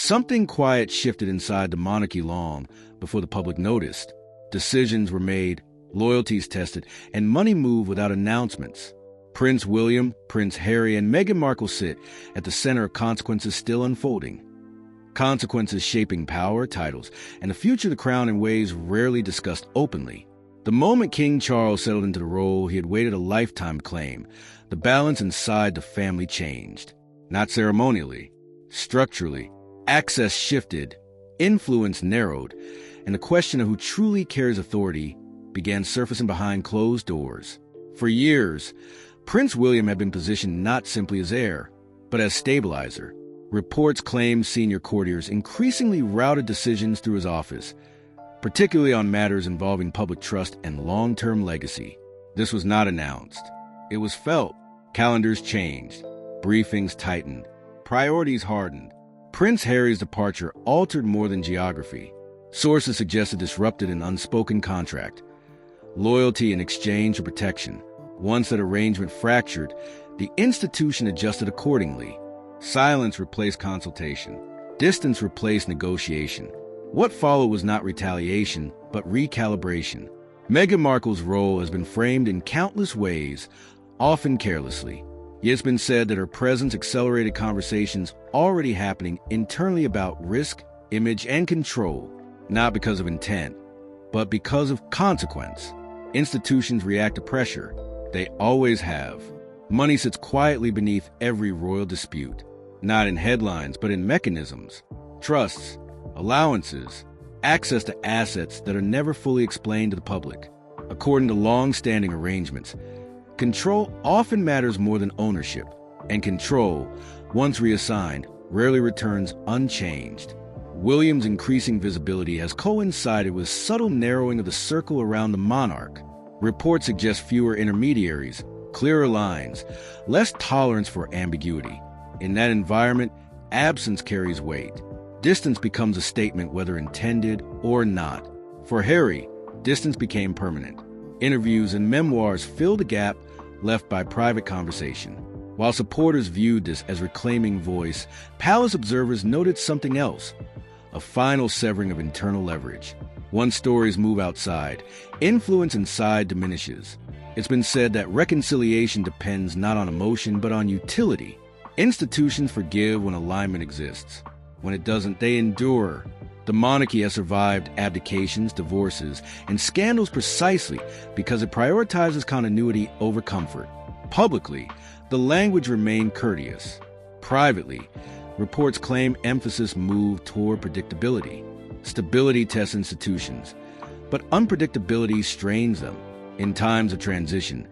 Something quiet shifted inside the monarchy long before the public noticed. Decisions were made, loyalties tested, and money moved without announcements. Prince William, Prince Harry, and Meghan Markle sit at the center of consequences still unfolding. Consequences shaping power, titles, and the future of the crown in ways rarely discussed openly. The moment King Charles settled into the role he had waited a lifetime to claim, the balance inside the family changed. Not ceremonially, structurally. Access shifted, influence narrowed, and the question of who truly carries authority began surfacing behind closed doors. For years, Prince William had been positioned not simply as heir, but as stabilizer. Reports claimed senior courtiers increasingly routed decisions through his office, particularly on matters involving public trust and long-term legacy. This was not announced. It was felt. Calendars changed. Briefings tightened. Priorities hardened. Prince Harry's departure altered more than geography. Sources suggested disrupted an unspoken contract. Loyalty in exchange for protection. Once that arrangement fractured, the institution adjusted accordingly. Silence replaced consultation. Distance replaced negotiation. What followed was not retaliation, but recalibration. Meghan Markle's role has been framed in countless ways, often carelessly. Yet it's been said that her presence accelerated conversations already happening internally about risk, image, and control, not because of intent, but because of consequence. Institutions react to pressure. They always have. Money sits quietly beneath every royal dispute, not in headlines, but in mechanisms. Trusts, allowances, access to assets that are never fully explained to the public. According to long-standing arrangements, control often matters more than ownership, and control, once reassigned, rarely returns unchanged. William's increasing visibility has coincided with subtle narrowing of the circle around the monarch. Reports suggest fewer intermediaries, clearer lines, less tolerance for ambiguity. In that environment, absence carries weight. Distance becomes a statement whether intended or not. For Harry, distance became permanent. Interviews and memoirs filled the gap left by private conversation. While supporters viewed this as reclaiming voice, palace observers noted something else, a final severing of internal leverage. Once stories move outside, influence inside diminishes. It's been said that reconciliation depends not on emotion but on utility. Institutions forgive when alignment exists. When it doesn't, they endure. The monarchy has survived abdications, divorces, and scandals precisely because it prioritizes continuity over comfort. Publicly, the language remained courteous. Privately, reports claim emphasis moved toward predictability. Stability tests institutions, but unpredictability strains them. In times of transition,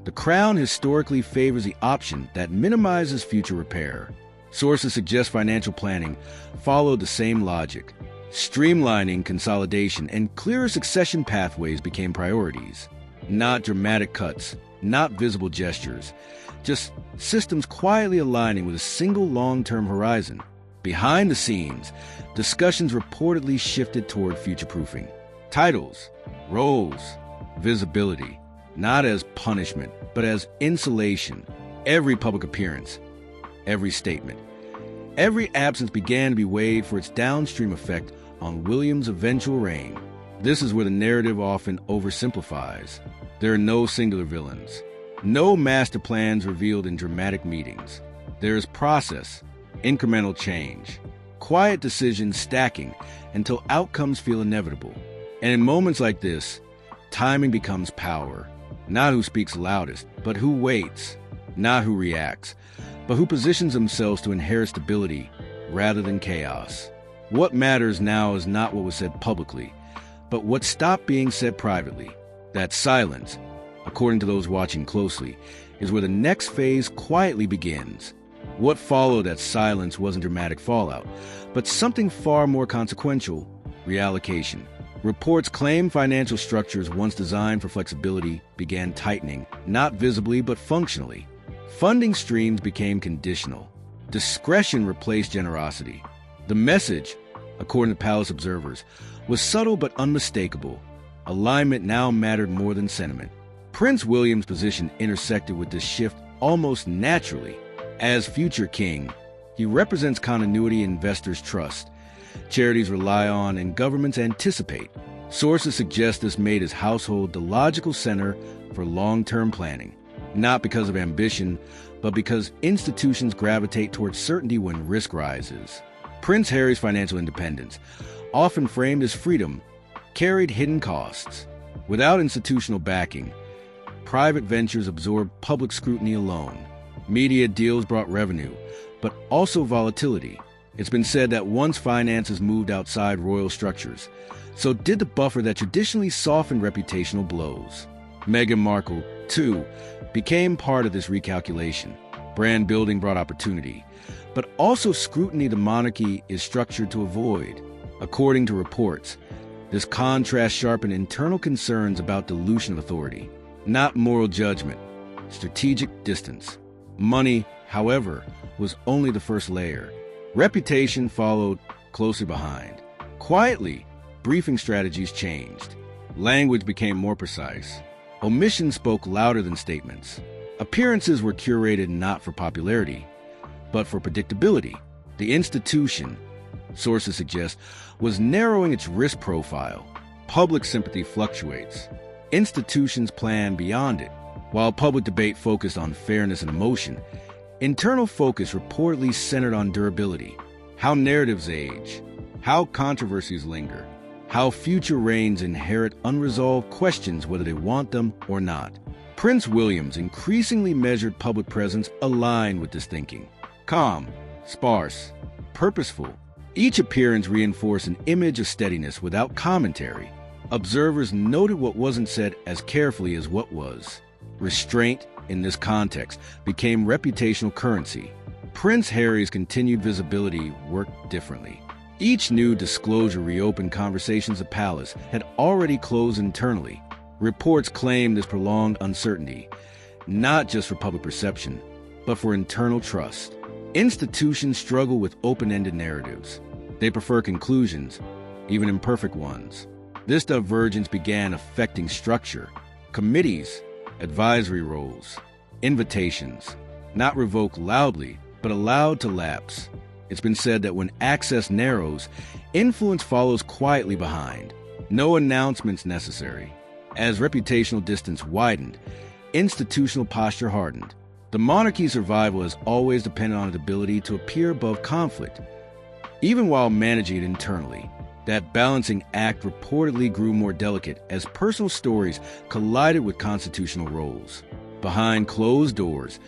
the crown historically favors the option that minimizes future repair. Sources suggest financial planning followed the same logic. Streamlining, consolidation, and clearer succession pathways became priorities. Not dramatic cuts, not visible gestures, just systems quietly aligning with a single long-term horizon. Behind the scenes, discussions reportedly shifted toward future-proofing. Titles, roles, visibility, not as punishment, but as insulation. Every public appearance, every statement, every absence began to be weighed for its downstream effect on William's eventual reign. This is where the narrative often oversimplifies. There are no singular villains, no master plans revealed in dramatic meetings. There is process, incremental change, quiet decisions stacking until outcomes feel inevitable. And in moments like this, timing becomes power. Not who speaks loudest, but who waits. Not who reacts, but who positions themselves to inherit stability rather than chaos. What matters now is not what was said publicly, but what stopped being said privately. That silence, according to those watching closely, is where the next phase quietly begins. What followed that silence wasn't dramatic fallout, but something far more consequential: reallocation. Reports claim financial structures once designed for flexibility began tightening, not visibly but functionally. Funding streams became conditional. Discretion replaced generosity. The message, according to palace observers, was subtle but unmistakable. Alignment now mattered more than sentiment. Prince William's position intersected with this shift almost naturally. As future king, He represents continuity investors trust, charities rely on, and governments anticipate. Sources suggest this made his household the logical center for long-term planning, not because of ambition, but because institutions gravitate towards certainty when risk rises. Prince Harry's financial independence, often framed as freedom, carried hidden costs. Without institutional backing, private ventures absorbed public scrutiny alone. Media deals brought revenue, but also volatility. It's been said that once finances moved outside royal structures, so did the buffer that traditionally softened reputational blows. Meghan Markle, too, became part of this recalculation. Brand building brought opportunity, but also scrutiny the monarchy is structured to avoid. According to reports, this contrast sharpened internal concerns about dilution of authority, not moral judgment, strategic distance. Money, however, was only the first layer. Reputation followed closely behind. Quietly, briefing strategies changed. Language became more precise. Omissions spoke louder than statements. Appearances were curated not for popularity, but for predictability. The institution, sources suggest, was narrowing its risk profile. Public sympathy fluctuates. Institutions plan beyond it. While public debate focused on fairness and emotion, internal focus reportedly centered on durability. How narratives age, how controversies linger, how future reigns inherit unresolved questions whether they want them or not. Prince William's increasingly measured public presence aligned with this thinking. Calm, sparse, purposeful. Each appearance reinforced an image of steadiness without commentary. Observers noted what wasn't said as carefully as what was. Restraint, in this context, became reputational currency. Prince Harry's continued visibility worked differently. Each new disclosure reopened conversations the palace had already closed internally. Reports claimed this prolonged uncertainty, not just for public perception, but for internal trust. Institutions struggle with open-ended narratives. They prefer conclusions, even imperfect ones. This divergence began affecting structure. Committees, advisory roles, invitations, not revoked loudly, but allowed to lapse. It's been said that when access narrows, influence follows quietly behind. No announcements necessary. As reputational distance widened, institutional posture hardened. The monarchy's survival has always depended on its ability to appear above conflict, even while managing it internally. That balancing act reportedly grew more delicate as personal stories collided with constitutional roles. Behind closed doors,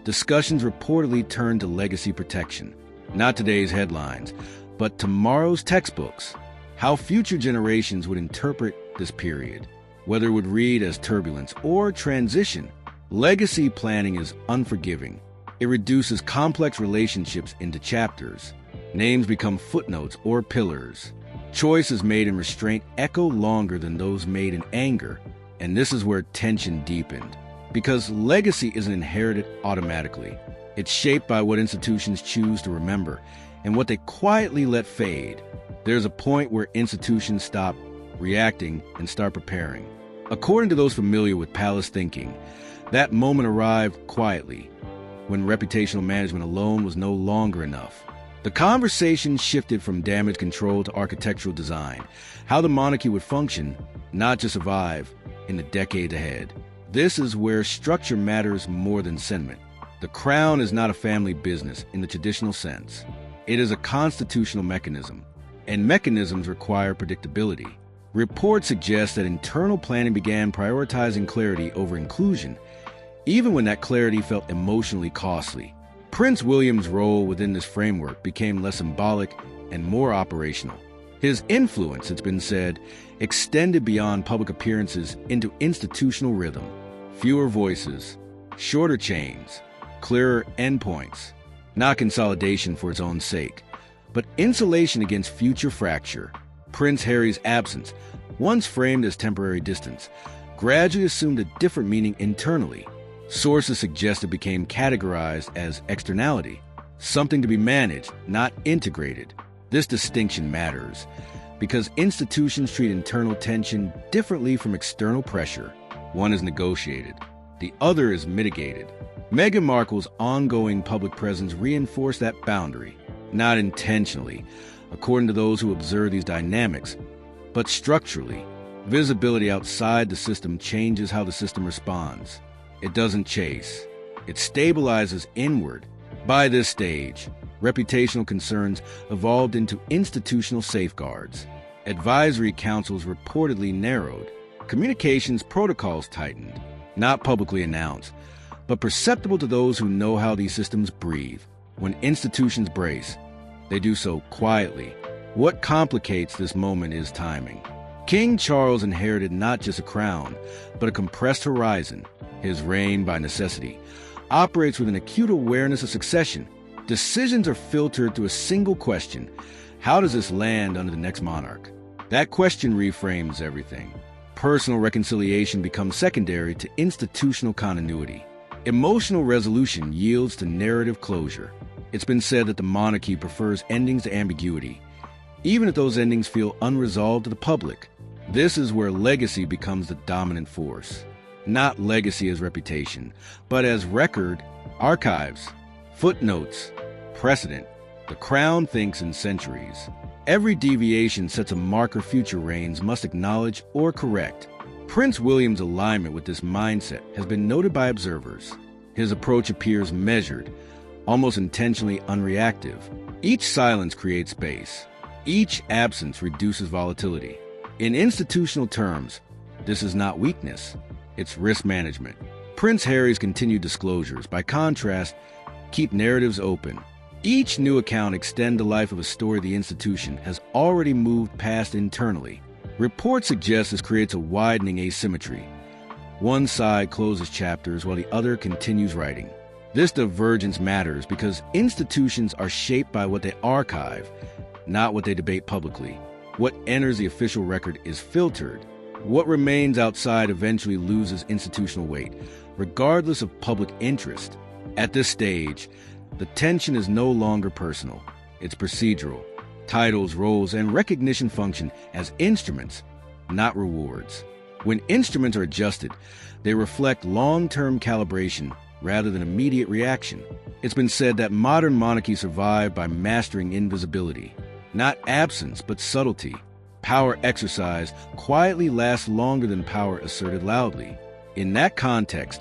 discussions reportedly turned to legacy protection. Not today's headlines, but tomorrow's textbooks. How future generations would interpret this period, whether it would read as turbulence or transition. Legacy planning is unforgiving. It reduces complex relationships into chapters. Names become footnotes or pillars. Choices made in restraint echo longer than those made in anger. And this is where tension deepened. Because legacy isn't inherited automatically. It's shaped by what institutions choose to remember and what they quietly let fade. There's a point where institutions stop reacting and start preparing. According to those familiar with palace thinking, that moment arrived quietly, when reputational management alone was no longer enough. The conversation shifted from damage control to architectural design, how the monarchy would function, not just survive, in the decade ahead. This is where structure matters more than sentiment. The crown is not a family business in the traditional sense. It is a constitutional mechanism, and mechanisms require predictability. Reports suggest that internal planning began prioritizing clarity over inclusion, even when that clarity felt emotionally costly. Prince William's role within this framework became less symbolic and more operational. His influence, it's been said, extended beyond public appearances into institutional rhythm. Fewer voices, shorter chains, clearer endpoints. Not consolidation for its own sake, but insulation against future fracture. Prince Harry's absence, once framed as temporary distance, gradually assumed a different meaning internally. Sources suggest it became categorized as externality, something to be managed, not integrated. This distinction matters because institutions treat internal tension differently from external pressure. One is negotiated, the other is mitigated. Meghan Markle's ongoing public presence reinforced that boundary, not intentionally, according to those who observe these dynamics, but structurally. Visibility outside the system changes how the system responds. It doesn't chase. It stabilizes inward. By this stage, reputational concerns evolved into institutional safeguards. Advisory councils reportedly narrowed. Communications protocols tightened, not publicly announced, but perceptible to those who know how these systems breathe. When institutions brace, they do so quietly. What complicates this moment is timing. King Charles inherited not just a crown, but a compressed horizon. His reign, by necessity, operates with an acute awareness of succession. Decisions are filtered through a single question: how does this land under the next monarch? That question reframes everything. Personal reconciliation becomes secondary to institutional continuity. Emotional resolution yields to narrative closure. It's been said that the monarchy prefers endings to ambiguity, even if those endings feel unresolved to the public. This is where legacy becomes the dominant force. Not legacy as reputation, but as record, archives, footnotes, precedent. The crown thinks in centuries. Every deviation sets a marker future reigns must acknowledge or correct. Prince William's alignment with this mindset has been noted by observers. His approach appears measured, almost intentionally unreactive. Each silence creates space. Each absence reduces volatility. In institutional terms, this is not weakness, it's risk management. Prince Harry's continued disclosures, by contrast, keep narratives open. Each new account extends the life of a story the institution has already moved past internally. Reports suggest this creates a widening asymmetry. One side closes chapters while the other continues writing. This divergence matters because institutions are shaped by what they archive, not what they debate publicly. What enters the official record is filtered. What remains outside eventually loses institutional weight, regardless of public interest. At this stage, the tension is no longer personal. It's procedural. Titles, roles, and recognition function as instruments, not rewards. When instruments are adjusted, they reflect long-term calibration rather than immediate reaction. It's been said that modern monarchies survive by mastering invisibility. Not absence, but subtlety. Power exercised quietly lasts longer than power asserted loudly. In that context,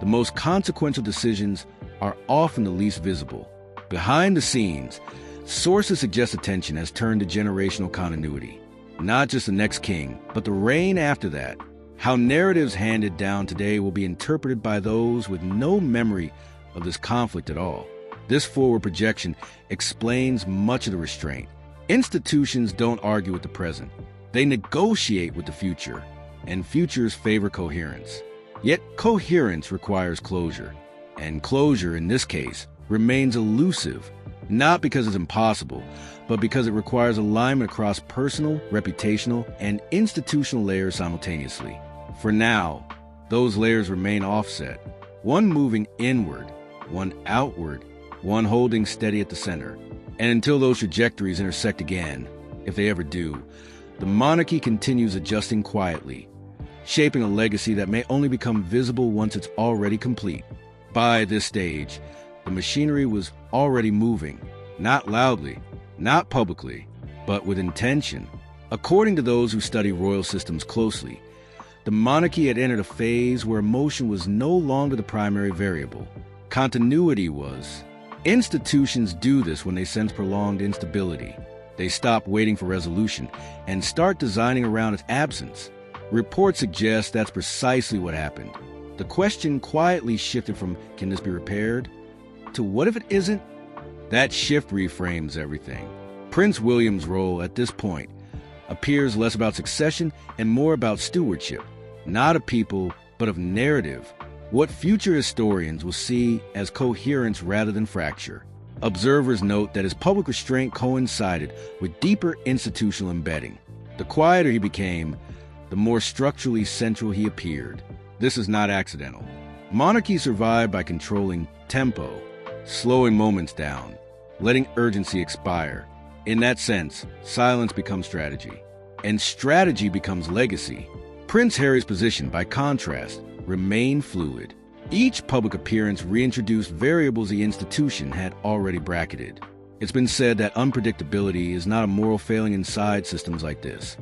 the most consequential decisions are often the least visible. Behind the scenes, sources suggest attention has turned to generational continuity. Not just the next king, but the reign after that. How narratives handed down today will be interpreted by those with no memory of this conflict at all. This forward projection explains much of the restraint. Institutions don't argue with the present. They negotiate with the future, and futures favor coherence. Yet coherence requires closure, and closure, in this case, remains elusive, not because it's impossible, but because it requires alignment across personal, reputational, and institutional layers simultaneously. For now, those layers remain offset, one moving inward, one outward, one holding steady at the center. And until those trajectories intersect again, if they ever do, the monarchy continues adjusting quietly, shaping a legacy that may only become visible once it's already complete. By this stage, the machinery was already moving, not loudly, not publicly, but with intention. According to those who study royal systems closely, the monarchy had entered a phase where emotion was no longer the primary variable. Continuity was. Institutions do this when they sense prolonged instability. They stop waiting for resolution and start designing around its absence. Reports suggest that's precisely what happened. The question quietly shifted from, can this be repaired, to what if it isn't? That shift reframes everything. Prince William's role at this point appears less about succession and more about stewardship, not of people, but of narrative. What future historians will see as coherence rather than fracture. Observers note that his public restraint coincided with deeper institutional embedding. The quieter he became, the more structurally central he appeared. This is not accidental. Monarchies survive by controlling tempo, slowing moments down, letting urgency expire. In that sense, silence becomes strategy, and strategy becomes legacy. Prince Harry's position, by contrast, remain fluid. Each public appearance reintroduced variables the institution had already bracketed. It's been said that unpredictability is not a moral failing inside systems like this.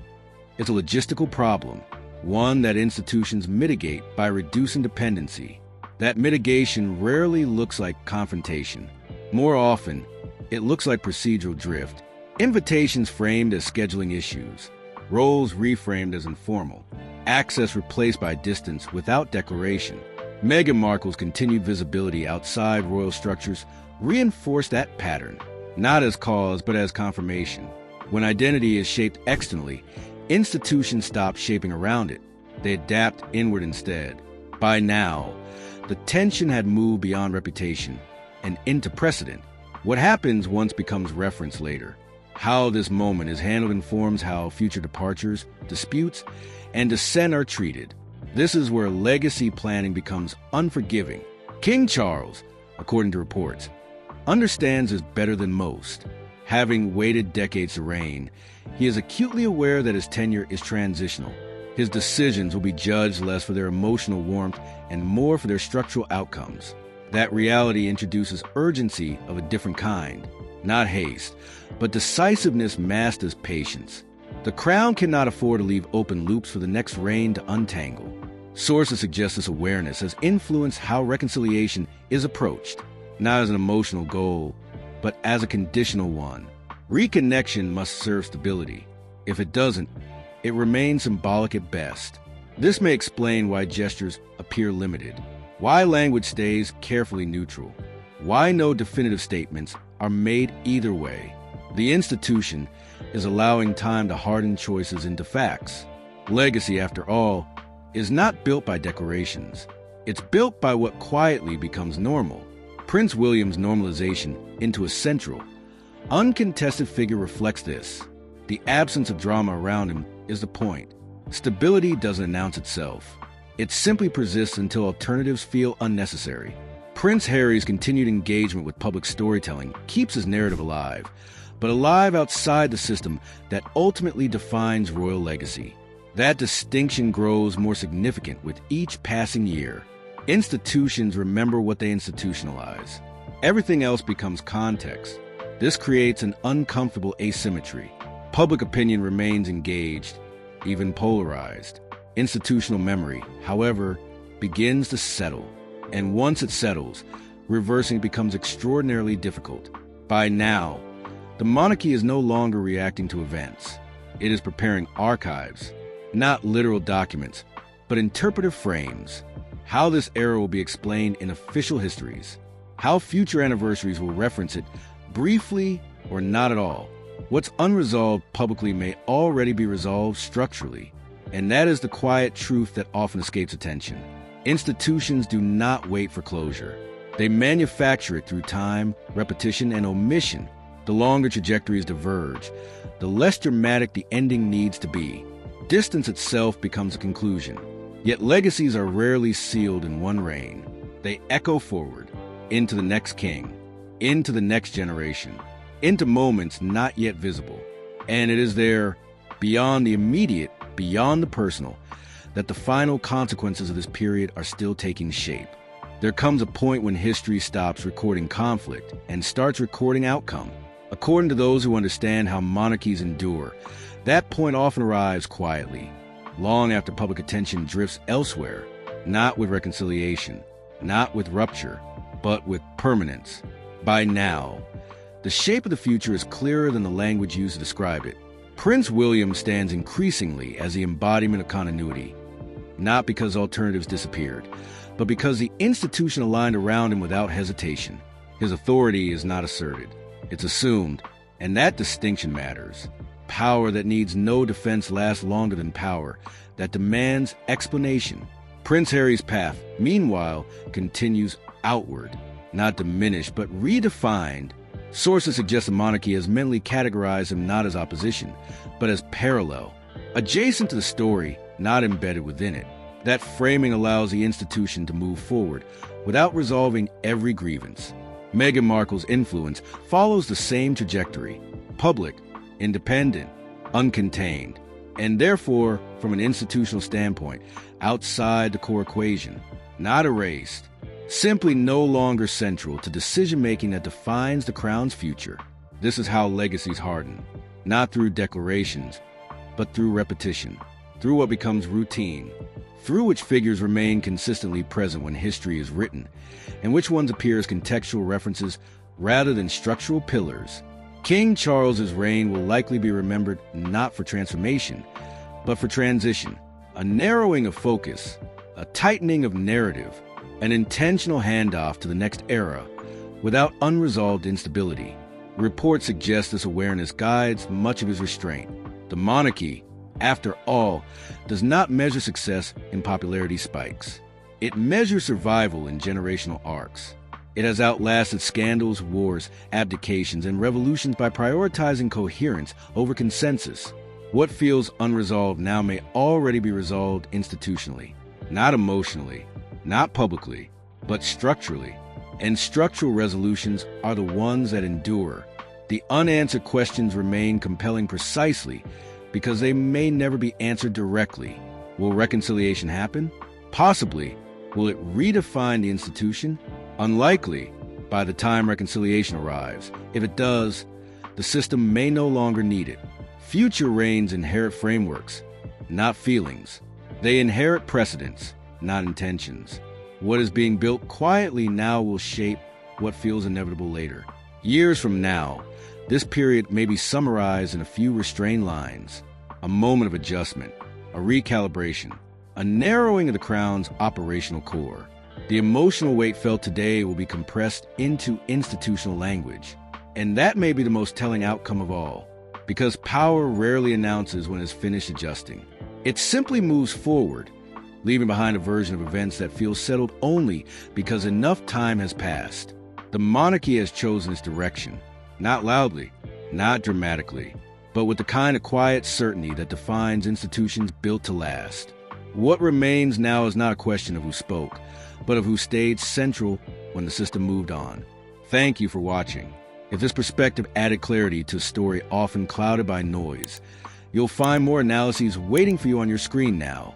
It's a logistical problem, one that institutions mitigate by reducing dependency. That mitigation rarely looks like confrontation. More often, it looks like procedural drift. Invitations framed as scheduling issues, roles reframed as informal, access replaced by distance without declaration. Meghan Markle's continued visibility outside royal structures reinforced that pattern, not as cause but as confirmation. When identity is shaped externally, institutions stop shaping around it. They adapt inward instead. By now, the tension had moved beyond reputation and into precedent. What happens once becomes reference later. How this moment is handled informs how future departures, disputes, and dissent are treated. This is where legacy planning becomes unforgiving. King Charles, according to reports, understands this better than most. Having waited decades to reign, he is acutely aware that his tenure is transitional. His decisions will be judged less for their emotional warmth and more for their structural outcomes. That reality introduces urgency of a different kind. Not haste, but decisiveness masked as patience. The crown cannot afford to leave open loops for the next reign to untangle. Sources suggest this awareness has influenced how reconciliation is approached, not as an emotional goal, but as a conditional one. Reconnection must serve stability. If it doesn't, it remains symbolic at best. This may explain why gestures appear limited, why language stays carefully neutral, why no definitive statements are made either way. The institution is allowing time to harden choices into facts. Legacy, after all, is not built by declarations. It's built by what quietly becomes normal. Prince William's normalization into a central, uncontested figure reflects this. The absence of drama around him is the point. Stability doesn't announce itself. It simply persists until alternatives feel unnecessary. Prince Harry's continued engagement with public storytelling keeps his narrative alive, but alive outside the system that ultimately defines royal legacy. That distinction grows more significant with each passing year. Institutions remember what they institutionalize. Everything else becomes context. This creates an uncomfortable asymmetry. Public opinion remains engaged, even polarized. Institutional memory, however, begins to settle. And once it settles, reversing becomes extraordinarily difficult. By now, the monarchy is no longer reacting to events. It is preparing archives, not literal documents, but interpretive frames. How this era will be explained in official histories. How future anniversaries will reference it, briefly or not at all. What's unresolved publicly may already be resolved structurally. And that is the quiet truth that often escapes attention. Institutions do not wait for closure. They manufacture it through time, repetition, and omission. The longer trajectories diverge, the less dramatic the ending needs to be. Distance itself becomes a conclusion. Yet legacies are rarely sealed in one reign. They echo forward, into the next king, into the next generation, into moments not yet visible. And it is there, beyond the immediate, beyond the personal, that the final consequences of this period are still taking shape. There comes a point when history stops recording conflict and starts recording outcome. According to those who understand how monarchies endure, that point often arrives quietly, long after public attention drifts elsewhere, not with reconciliation, not with rupture, but with permanence. By now, the shape of the future is clearer than the language used to describe it. Prince William stands increasingly as the embodiment of continuity, not because alternatives disappeared, but because the institution aligned around him without hesitation. His authority is not asserted, it's assumed, and that distinction matters. Power that needs no defense lasts longer than power that demands explanation. Prince Harry's path, meanwhile, continues outward, not diminished, but redefined. Sources suggest the monarchy has mentally categorized him not as opposition, but as parallel, adjacent to the story, not embedded within it. That framing allows the institution to move forward without resolving every grievance. Meghan Markle's influence follows the same trajectory: public, independent, uncontained. and therefore, from an institutional standpoint, outside the core equation, not erased, simply no longer central to decision-making that defines the crown's future. This is how legacies harden, not through declarations, but through repetition, through what becomes routine, through which figures remain consistently present when history is written, and which ones appear as contextual references rather than structural pillars. King Charles's reign will likely be remembered not for transformation, but for transition, a narrowing of focus, a tightening of narrative, an intentional handoff to the next era without unresolved instability. Reports suggest this awareness guides much of his restraint. The monarchy, after all, does not measure success in popularity spikes. It measures survival in generational arcs. It has outlasted scandals, wars, abdications, and revolutions by prioritizing coherence over consensus. What feels unresolved now may already be resolved institutionally, not emotionally, not publicly, but structurally. And structural resolutions are the ones that endure. The unanswered questions remain compelling precisely because they may never be answered directly. Will reconciliation happen? Possibly. Will it redefine the institution? Unlikely by the time reconciliation arrives. If it does, the system may no longer need it. Future reigns inherit frameworks, not feelings. They inherit precedents, not intentions. What is being built quietly now will shape what feels inevitable later. Years from now, this period may be summarized in a few restrained lines. A moment of adjustment, a recalibration, a narrowing of the crown's operational core. The emotional weight felt today will be compressed into institutional language. And that may be the most telling outcome of all, because power rarely announces when it's finished adjusting. It simply moves forward, leaving behind a version of events that feels settled only because enough time has passed. The monarchy has chosen its direction, not loudly, not dramatically, but with the kind of quiet certainty that defines institutions built to last. What remains now is not a question of who spoke, but of who stayed central when the system moved on. Thank you for watching. If this perspective added clarity to a story often clouded by noise, you'll find more analyses waiting for you on your screen now.